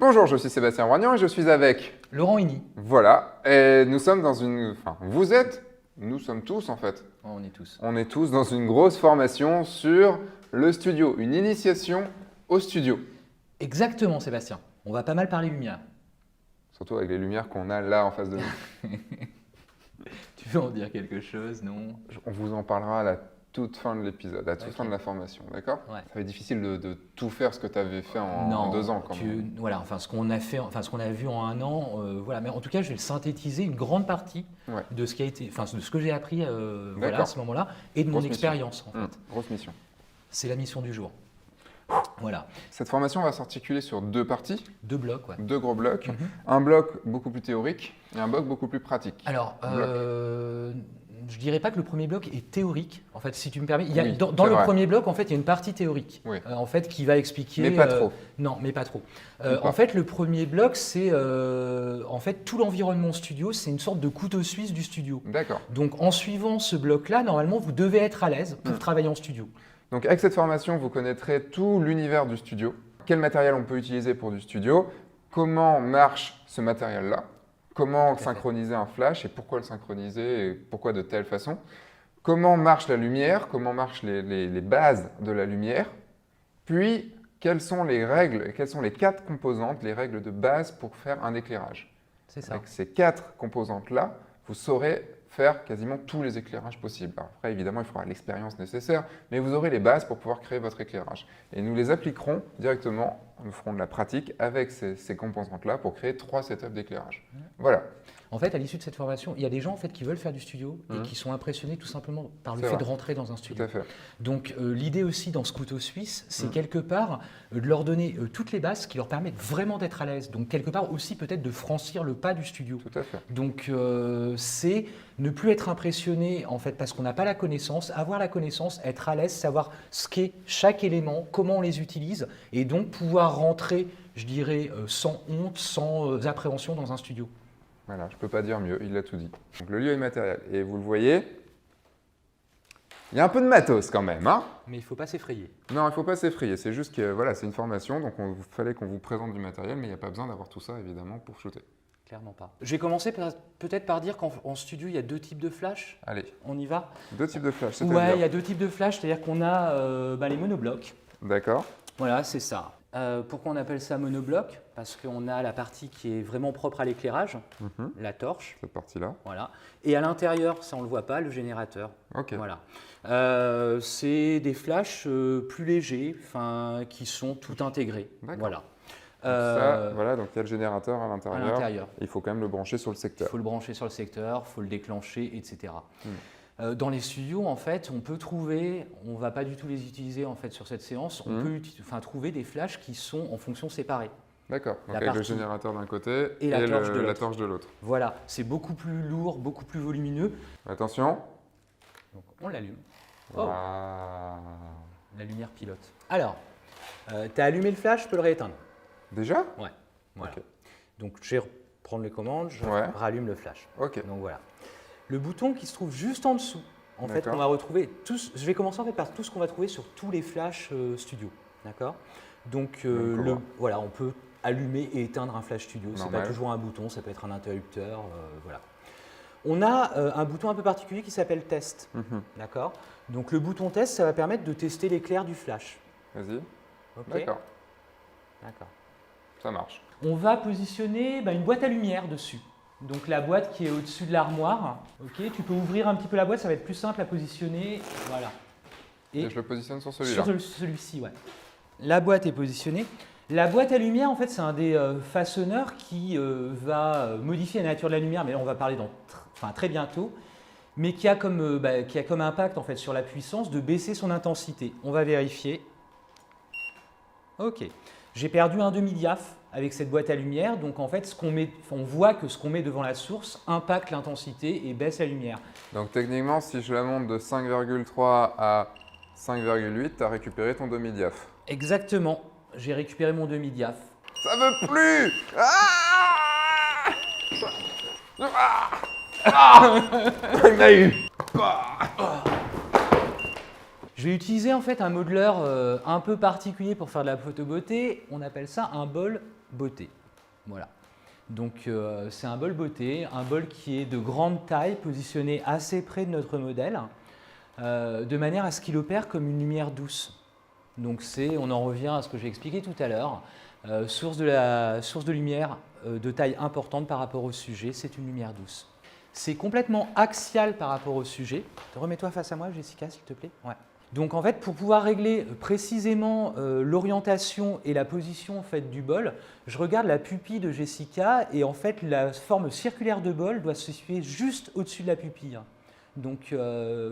Bonjour, je suis Sébastien Roignan et je suis avec Laurent Hini. Voilà, et nous sommes dans une... Enfin, vous êtes, nous sommes tous en fait. Oh, on est tous. On est tous dans une grosse formation sur le studio, une initiation au studio. Exactement, Sébastien. On va pas mal parler lumière. Surtout avec les lumières qu'on a là en face de nous. Tu veux en dire quelque chose, non? On vous en parlera à la toute fin de l'épisode, à la toute Ok. fin de la formation, d'accord? Ouais. Ça va être difficile de tout faire ce que tu avais fait en 2 ans quand même. Voilà, enfin ce qu'on a fait, enfin ce qu'on a vu en 1 an, voilà. Mais en tout cas, je vais synthétiser une grande partie Ouais. de ce qui a été, enfin de ce que j'ai appris, voilà, D'accord. à ce moment-là, et de mon Grosse mission. expérience en fait. Grosse mission. C'est la mission du jour. Voilà, Cette formation va s'articuler sur 2 parties, 2 blocs, ouais. 2 gros blocs. Mhm. Un bloc beaucoup plus théorique et un bloc beaucoup plus pratique. Alors, Bloc. je dirais pas que le premier bloc est théorique. En fait, si tu me permets, il y a, Oui, dans c'est le vrai. premier bloc, en fait, il y a une partie théorique, Oui. en fait, qui va expliquer. Mais pas trop. Non, mais pas trop. Pourquoi En fait, le premier bloc, c'est en fait tout l'environnement studio. C'est une sorte de couteau suisse du studio. D'accord. Donc, en suivant ce bloc-là, normalement, vous devez être à l'aise pour travailler en studio. Donc avec cette formation, vous connaîtrez tout l'univers du studio. Quel matériel on peut utiliser pour du studio, comment marche ce matériel-là, comment fait. synchroniser un flash et pourquoi le synchroniser et pourquoi de telle façon, comment marche la lumière, comment marchent les bases de la lumière, puis quelles sont les règles, quelles sont les 4 composantes, les règles de base pour faire un éclairage. C'est ça. Avec ces 4 composantes-là, vous saurez faire quasiment tous les éclairages possibles. Alors après, évidemment, il faudra l'expérience nécessaire, mais vous aurez les bases pour pouvoir créer votre éclairage. Et nous les appliquerons directement, nous ferons de la pratique avec ces composantes-là pour créer 3 setups d'éclairage. Voilà. En fait, à l'issue de cette formation, il y a des gens en fait, qui veulent faire du studio et Mhm. qui sont impressionnés tout simplement par le C'est fait vrai. de rentrer dans un Tout studio. à fait. Donc l'idée aussi dans ce couteau suisse, c'est Mhm. quelque part de leur donner toutes les bases qui leur permettent vraiment d'être à l'aise. Donc quelque part aussi peut-être de franchir le pas du studio. Tout à fait. Donc c'est ne plus être impressionné en fait parce qu'on n'a pas la connaissance, avoir la connaissance, être à l'aise, savoir ce qu'est chaque élément, comment on les utilise et donc pouvoir rentrer, je dirais, sans honte, sans appréhension dans un studio. Voilà, je ne peux pas dire mieux, il l'a tout dit. Donc le lieu et le matériel. Et vous le voyez, il y a un peu de matos quand même, hein? Mais il ne faut pas s'effrayer. Non, il ne faut pas s'effrayer, c'est juste que voilà, c'est une formation, donc il fallait qu'on vous présente du matériel, mais il n'y a pas besoin d'avoir tout ça évidemment pour shooter. Clairement pas. Je vais commencer peut-être par dire qu'en studio, il y a 2 types de flash. Allez, On y va? 2 types de flash, Ouais, il c'est-à-dire. y a 2 types de flash, c'est-à-dire qu'on a les monoblocs. D'accord. Voilà, c'est ça. Pourquoi on appelle ça monobloc? Parce qu'on a la partie qui est vraiment propre à l'éclairage, Mhm. la torche, Cette partie-là. voilà. Et à l'intérieur, ça on ne le voit pas, le générateur. Ok. Voilà. C'est des flashs plus légers, qui sont tout intégrés. D'accord. Voilà. Donc ça, voilà, donc il y a le générateur à À l'intérieur. l'intérieur. Il faut quand même le brancher sur le Il secteur. faut le brancher sur le secteur, il faut le déclencher, etc. Hmm. Dans les studios, en fait, on peut trouver, on ne va pas du tout les utiliser en fait sur cette séance, on peut trouver des flashs qui sont en fonction séparée. D'accord. Donc La avec le partie- générateur d'un côté et la torche de la l'autre. torche de l'autre. Voilà, c'est beaucoup plus lourd, beaucoup plus volumineux. Attention. Donc on l'allume. Oh, Waouh. la lumière pilote. Alors, tu as allumé le flash, je peux le rééteindre. Déjà? Ouais. Voilà. Ok. Donc je vais reprendre les commandes, je Ouais. rallume le flash. Ok. Donc voilà. Le bouton qui se trouve juste en dessous, en fait, D'accord. on va retrouver tous. Je vais commencer en fait par tout ce qu'on va trouver sur tous les flashs studio, d'accord. Donc Même comment. voilà, on peut allumer et éteindre un flash studio. C'est pas Normal. toujours un bouton, ça peut être un interrupteur, voilà. On a un bouton un peu particulier qui s'appelle test, Mhm. d'accord. Donc le bouton test, ça va permettre de tester l'éclair du flash. Vas-y. Ok. D'accord. D'accord. Ça marche. On va positionner une boîte à lumière dessus. Donc la boîte qui est au-dessus de l'armoire. Ok, tu peux ouvrir un petit peu la boîte, ça va être plus simple à positionner. Voilà. Et je le positionne sur celui-là. Sur celui-ci, ouais. La boîte est positionnée. La boîte à lumière, en fait, c'est un des façonneurs qui va modifier la nature de la lumière, mais là, on va parler très bientôt, mais qui a comme impact en fait, sur la puissance de baisser son intensité. On va vérifier. Ok. J'ai perdu un demi-diaph avec cette boîte à lumière, donc en fait, on voit que ce qu'on met devant la source impacte l'intensité et baisse la lumière. Donc techniquement, si je la monte de 5,3 à 5,8, tu as récupéré ton demi-diaph. Exactement. J'ai récupéré mon demi-diaph. Ça veut plus. Ah ah ah Il m'a eu. Je vais utiliser en fait un modeleur un peu particulier pour faire de la photo beauté. On appelle ça un bol beauté. Voilà. Donc c'est un bol beauté, un bol qui est de grande taille, positionné assez près de notre modèle, de manière à ce qu'il opère comme une lumière douce. Donc on en revient à ce que j'ai expliqué tout à l'heure, source de lumière de taille importante par rapport au sujet, c'est une lumière douce. C'est complètement axial par rapport au sujet. Remets-toi face à moi, Jessica, s'il te plaît. Ouais. Donc en fait, pour pouvoir régler précisément l'orientation et la position en fait, du bol, je regarde la pupille de Jessica et en fait la forme circulaire de bol doit se situer juste au-dessus de la pupille. Donc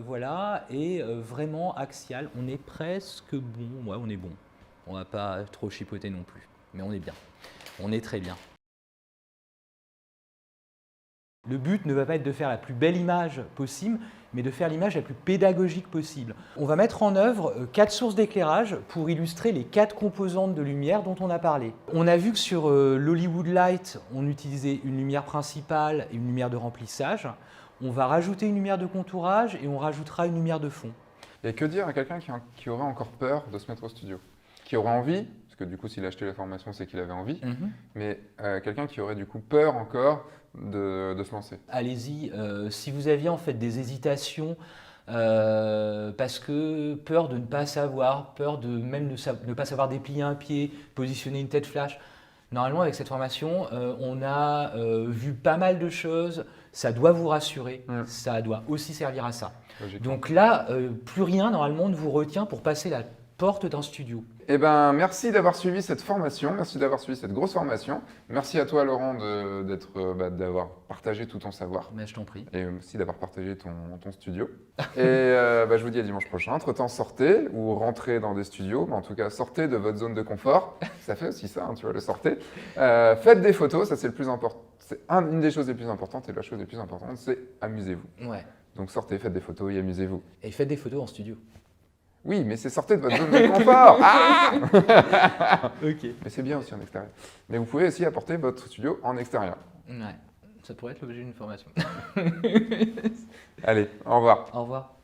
voilà, et vraiment axial, on est presque bon, ouais on est bon. On ne va pas trop chipoter non plus, mais on est bien, on est très bien. Le but ne va pas être de faire la plus belle image possible, mais de faire l'image la plus pédagogique possible. On va mettre en œuvre 4 sources d'éclairage pour illustrer les 4 composantes de lumière dont on a parlé. On a vu que sur l'Hollywood Light, on utilisait une lumière principale et une lumière de remplissage. On va rajouter une lumière de contourage et on rajoutera une lumière de fond. Et que dire à quelqu'un qui aurait encore peur de se mettre au studio? Qui aurait envie, parce que du coup s'il a acheté la formation c'est qu'il avait envie, mais quelqu'un qui aurait du coup peur encore de se lancer. Allez-y, si vous aviez en fait des hésitations, parce que peur de ne pas savoir, peur de même ne pas savoir déplier un pied, positionner une tête flash, normalement avec cette formation, on a vu pas mal de choses, ça doit vous rassurer, ça doit aussi servir à ça. Donc là, plus rien normalement ne vous retient pour passer la porte d'un studio. Eh ben, merci d'avoir suivi cette formation, merci d'avoir suivi cette grosse formation. Merci à toi Laurent d'avoir partagé tout ton savoir. Mais je t'en prie. Et aussi d'avoir partagé ton studio. Et je vous dis à dimanche prochain. Entre-temps, sortez ou rentrez dans des studios, mais en tout cas, sortez de votre zone de confort. Ça fait aussi ça, hein, tu vois, le sortez. Faites des photos, ça c'est le plus important. C'est une des choses les plus importantes et la chose la plus importante, c'est amusez-vous. Ouais. Donc sortez, faites des photos et amusez-vous. Et faites des photos en studio. Oui, mais c'est sortez de votre zone de confort. Ah Ok. Mais c'est bien aussi en extérieur. Mais vous pouvez aussi apporter votre studio en extérieur. Ouais, ça pourrait être l'objet d'une formation. Allez, au revoir. Au revoir.